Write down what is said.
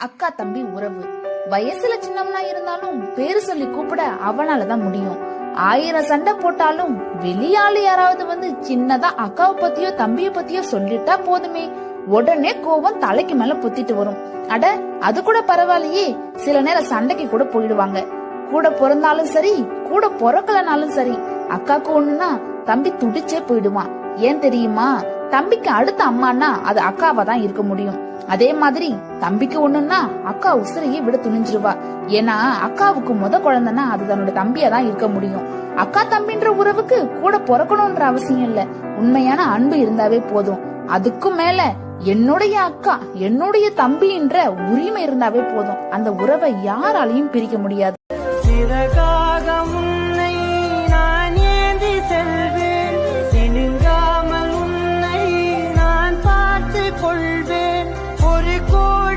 அக்கா தம்பி உறவு. வயசுல சின்னவனா இருந்தாலும் பேரு சொல்லி கூப்பிட அவனாலதான் முடியும். 1000 சண்டை போட்டாலும் வெளியாளு யாராவது வந்து சின்னதா அக்காவை பத்தியோ தம்பிய பத்தியோ சொல்லிட்டா போதுமே, உடனே கோவம் தலைக்கு மேல புத்திட்டு வரும். அட அது கூட பரவாயில்லையே, சில நேரம் சண்டைக்கு கூட போயிடுவாங்க. கூட பிறந்தாலும் சரி, கூட பிறக்கலனாலும் சரி, அக்காக்கு ஒண்ணுன்னா தம்பி துடிச்சே போயிடுவான். ஏன் தெரியுமா? தம்பிக்கு அடுத்த அம்மானா அது அக்காவா தான் இருக்க முடியும். அதே மாதிரி தம்பிக்கு ஒண்ணுன்னா அக்கா உசிரையே விட துணிஞ்சிருவா. ஏன்னா அக்காவுக்கு குழந்தைன்னா அது தன்னோட தம்பியா தான் இருக்க முடியும். அக்கா தம்பின்ற உறவுக்கு கூட பிறக்கணும்ன்ற அவசியம் இல்ல, உண்மையான அன்பு இருந்தாவே போதும். அதுக்கும் மேல என்னுடைய அக்கா என்னுடைய தம்பின்ற உரிமை இருந்தாவே போதும். அந்த உறவை யாராலையும் பிரிக்க முடியாது. சிறகாக